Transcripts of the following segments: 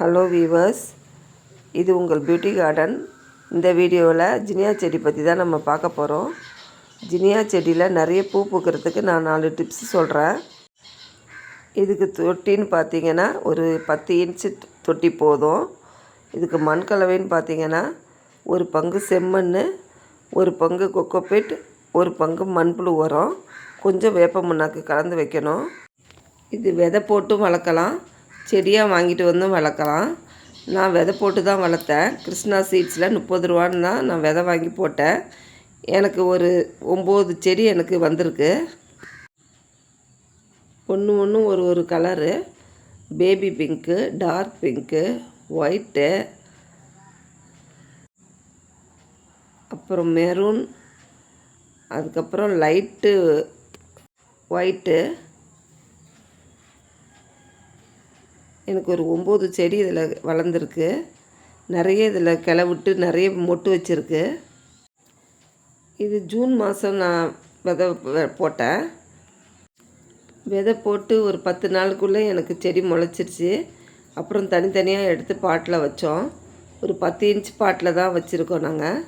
Hello viewers, இது உங்கள் beauty garden. இந்த வீடியோவில் ஜினியா செடி பற்றி தான் நம்ம பார்க்க போகிறோம். ஜினியா செடியில் நிறைய பூ பூக்கிறதுக்கு நான் 4 டிப்ஸ் சொல்கிறேன். இதுக்கு தொட்டின்னு பார்த்தீங்கன்னா ஒரு 10 இன்ச்சு தொட்டி போதும். இதுக்கு மண் கலவைன்னு பார்த்தீங்கன்னா ஒரு பங்கு செம்மண், ஒரு பங்கு கொக்கோபிட், ஒரு பங்கு மண்புழு உரம், கொஞ்சம் வேப்ப முன்னாக்கு கலந்து வைக்கணும். இது விதை போட்டும் வளர்க்கலாம், செடியாக வாங்கிட்டு வந்தும் வளர்க்கலாம். நான் விதை போட்டு தான் வளர்த்தேன். கிருஷ்ணா சீட்ஸில் 30 ரூபான்னு தான் நான் விதை வாங்கி போட்டேன். எனக்கு ஒரு 9 செடி எனக்கு வந்திருக்கு. ஒன்று ஒரு colour. Baby pink, dark pink, white, அப்புறம் மெரூன், அதுக்கப்புறம் லைட்டு ஒயிட்டு. எனக்கு ஒரு 9 செடி இதில் வளர்ந்துருக்கு. நிறைய இதில் கிளை விட்டு நிறைய மொட்டு வச்சுருக்கு. இது ஜூன் மாதம் நான் விதை போட்டேன். விதை போட்டு ஒரு 10 நாளுக்குள்ளே எனக்கு செடி முளைச்சிருச்சு. அப்புறம் தனித்தனியாக எடுத்து பாட்டில் வச்சோம். ஒரு 10 இன்ச் பாட்டில் தான் வச்சுருக்கோம் நாங்கள்.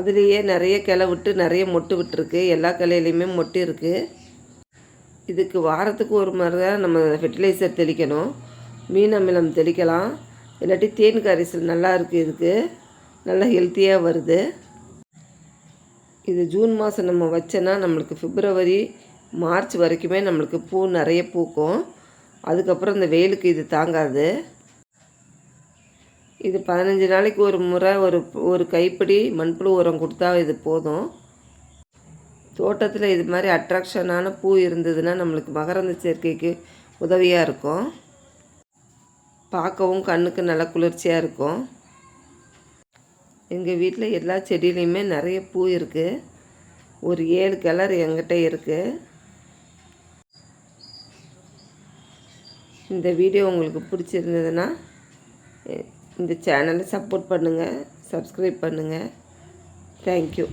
அதுலேயே நிறைய கிளை விட்டு நிறைய மொட்டு விட்டுருக்கு. எல்லா கிளையிலையுமே மொட்டு இருக்குது. இதுக்கு வாரத்துக்கு ஒரு முறை தான் நம்ம ஃபெர்டிலைசர் தெளிக்கணும். மீன் அமிலம் தெளிக்கலாம், இல்லாட்டி தேன் கரைசல் நல்லா இருக்குது. இதுக்கு நல்லா ஹெல்த்தியாக வருது. இது ஜூன் மாதம் நம்ம வச்சோன்னா நம்மளுக்கு பிப்ரவரி மார்ச் வரைக்குமே நம்மளுக்கு பூ நிறைய பூக்கும். அதுக்கப்புறம் இந்த வெயிலுக்கு இது தாங்காது. இது 15 நாளைக்கு ஒரு முறை ஒரு கைப்பிடி மண்புழு உரம் கொடுத்தா இது போதும். தோட்டத்தில் இது மாதிரி அட்ராக்ஷனான பூ இருந்ததுன்னா நம்மளுக்கு மகரந்த சேர்க்கைக்கு உதவியாக இருக்கும். பார்க்கவும் கண்ணுக்கு நல்லா குளிர்ச்சியாக இருக்கும். எங்கள் வீட்டில் எல்லா செடியிலையுமே நிறைய பூ இருக்குது. ஒரு 7 கலர் எங்கிட்ட இருக்குது. இந்த வீடியோ உங்களுக்கு பிடிச்சிருந்ததுன்னா இந்த சேனலை சப்போர்ட் பண்ணுங்கள், சப்ஸ்கிரைப் பண்ணுங்கள். தேங்க்யூ.